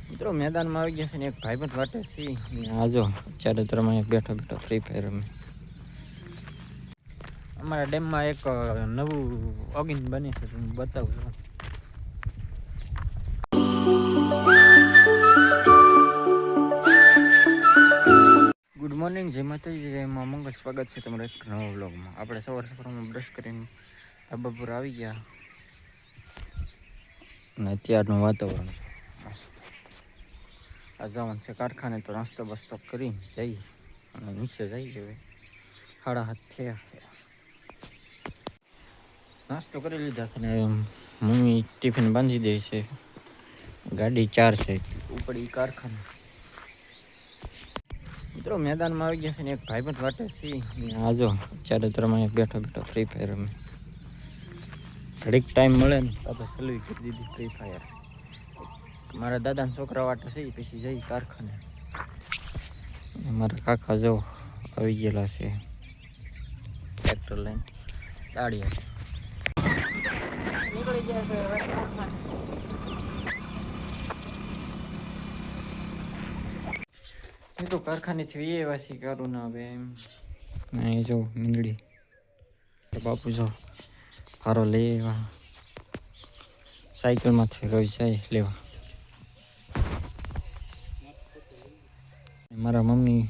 મિત્રો મેદાનમાં આવી ગયા છે ને એક ભાઈબંધ વાટે છે આજો અત્યારે તમે બેઠો બેઠો ફ્રી ફાયર રમે. અમારા ડેમમાં એક નવું ઓગિન બને છે હું બતાવું છું. ગુડ મોર્નિંગ, જય માતાજી, જય મા મંગળ. સ્વાગત છે તમારા એક નવા વ્લોગમાં. આપણે સવારમાં બ્રશ કરીને ધાબા પર આવી ગયા અને અત્યારનું વાતાવરણ આ જવાનું છે કારખાને, તો નાસ્તો બસ્તો કરી જઈ અને નીચે જઈ હવે 7:30 થયા. નાસ્તો કરી લીધા છે ને મમ્મી ટિફિન બાંધી દે છે. ગાડી 4 છે ઉપડી કારખાને. મિત્રો મેદાનમાં આવી ગયા છે ને એક ભાઈબંધ વાટે છે આજો અત્યારે તમે બેઠો બેઠો ફ્રી ફાયર રમે. ઘડીક ટાઈમ મળે ને તો સલવી કરી દીધી ફ્રી ફાયર. મારા દાદાના છોકરા વાટે છે પછી જઈ કારખાને. મારા કાકા જો આવી ગયેલા છે ટ્રેક્ટર લઈને દાડિયા નીકળી ગયા છે. એ તો કારખાનેથી વાસી કરું ના હવે એમ. એ જો મીંદડી બાપુ જો ફારો લેવા સાયકલમાંથી રોજ જાય લેવા. મારા મમ્મી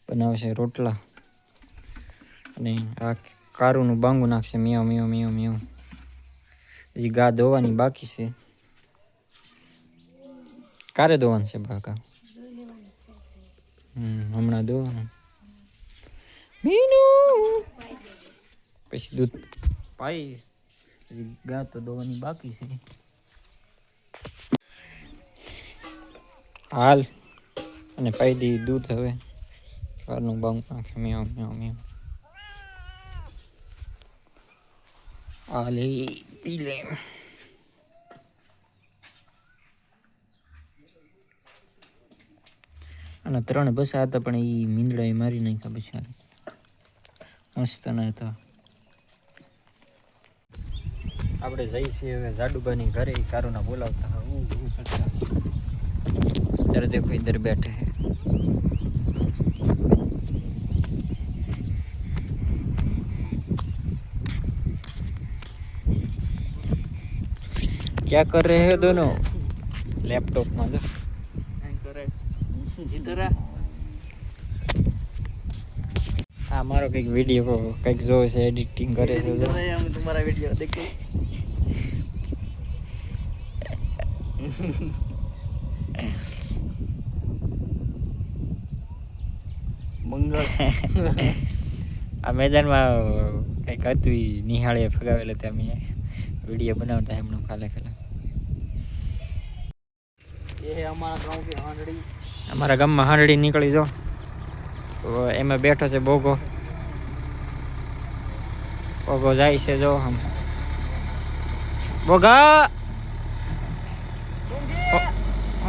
બનાવે છે રોટલા અને આ કારુનું બાંગું નાખશે મિયાવ મિયાવ મિયાવ મિયાવ. હજી ગા ધોવાની બાકી છે. કારે ધોવાનું છે બાકા? હમણાં ધોવાનું. મીનું પછી દૂધ પાઈ. હજી ગા તો ધોવાની બાકી છે. હાલ અને પાઈ દી દૂધ. હવે કારનું બાંગું નાખે મિયાવ મિયાવ મિયાવ. આલે પી લે. અને 3 બસા હતા પણ એ મીંદડા એ મારી નાખ્યા બિચારા. મસ્ત ના હતા. આપણે જઈ છીએ હવે જાડુબાની ઘરે. કારુના બોલાવતા ત્યારે દેખો ઇધર બેઠે હે. क्या कर रहे हैं दोनों? लैपटॉप में जो हमारा कई वीडियो को कई जो से एडिटिंग करे से जो हम तुम्हारा वीडियो देखे मंगल आ मैदान में कई હતું નિહાળે ફગાવેલો તે અમે वीडियो बनाता है हम लोग खाला खाला. ये है हमारा गांव की हांडड़ी. हमारा गांव में हांडड़ी निकली जो तो एम बैठो से बोगो बोगो जाए से जो हम बोगा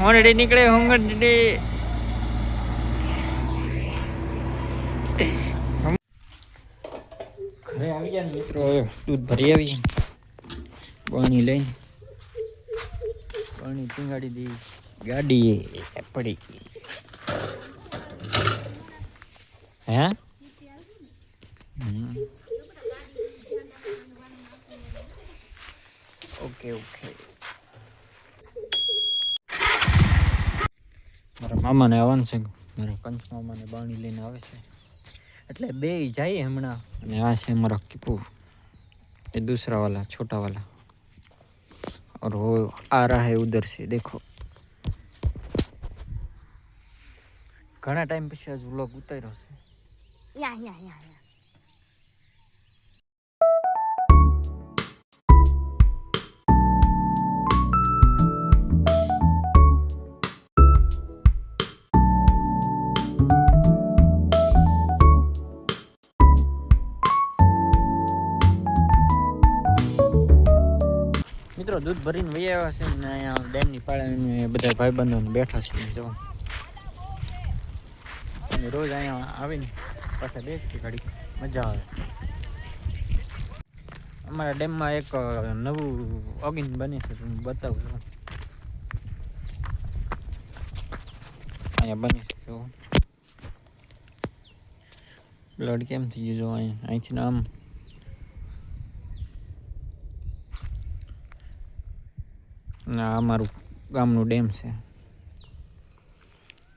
हांडड़ी निकले हांडड़ी. घरे आ गया मित्रों, दूध भरी आई. पानी लઈને પાણી પીંગાડી દી. ગાડી પડી હે. Okay okay. મારા મામાને આવવાનું છે. મારા કંચ મામાને પાણી લઈને આવે છે એટલે બે જાય હમણાં. અને આ છે મારા કીપુ, ये दूसरा वाला छोटा वाला, और वो आ रहा है उधर से देखो. घना टाइम પછી આજ વ્લોગ ઉતાર્યો છે. યા મિત્રો દૂધ ભરીને વહી આવ્યા છે ને અહીંયા ડેમની પાળે બધા ભાઈબંધો બેઠા છે. જો અને રોજ અહીંયા આવીને પાછા બેસતી ઘડી મજા આવે. અમારા ડેમમાં એક નવું ઓગિન બને છે હું બતાવું છું. અહીંયા બની છે જો બ્લડ કેમ થઈ ગયું જો અહીંથી આમ ના અમારું ગામનું ડેમ છે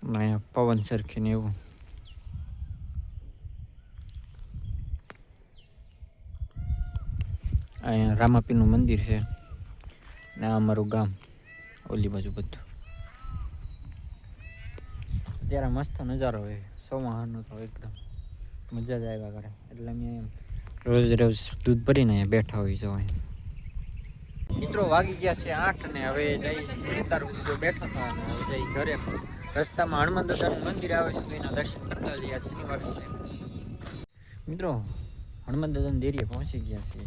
અહીંયા પવન સરખીને એવું અહીંયા રામાપીરનું મંદિર છે ને આ અમારું ગામ ઓલી બાજુ બધું અત્યારે મસ્ત નજારો હોય સોમાહારનો તો એકદમ મજા જ આવ્યા કરે એટલે અમે રોજ રોજ દૂધ ભરીને અહીંયા બેઠા હોય જો મિત્રો વાગી ગયા છે 8 ને હવે જઈ ઉતારું બેઠો હતા અને હવે જઈ ઘરે રસ્તામાં હનુમાન દાદાનું મંદિર આવે છે તો એના દર્શન કરતા જઈએ શનિવાર છે મિત્રો હનુમાન દાદાની દેરીએ પહોંચી ગયા છે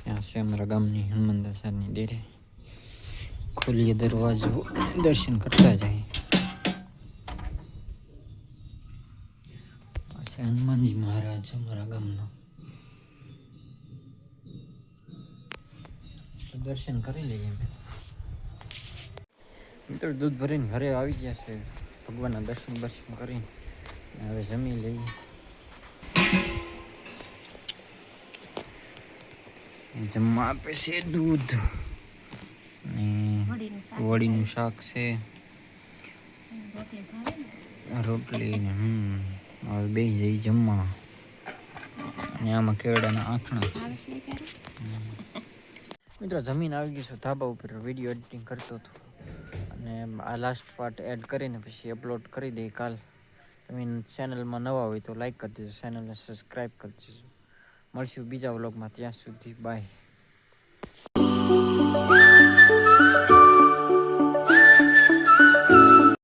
ત્યાં છે અમારા ગામની હનુમાન દાદાની દેરી ખોલીએ દરવાજો દર્શન કરતા જાય પાછા હનુમાનજી મહારાજ અમારા ગામના દર્શન કરી લઈએ મિત્રો દૂધ ભરીને ઘરે આવી ગયા છે ભગવાનના દર્શન કરીને હવે જમી લઈએ જમવા આપે છે દૂધ ને વડીનું શાક છે રોટલી ને હવે બે જઈ જમવા અને આમાં કેળાના આથણા છે મિત્રો જમીન આવી ગઈ છું ધાબા ઉપર વિડીયો એડિટિંગ કરતો હતો અને આ લાસ્ટ પાર્ટ એડ કરીને પછી અપલોડ કરી દઈએ કાલ તમે ચેનલમાં નવા હોય તો લાઈક કરી દેજો ચેનલને સબસ્ક્રાઈબ કરી દેજો મળશું બીજા વ્લોગમાં ત્યાં સુધી બાય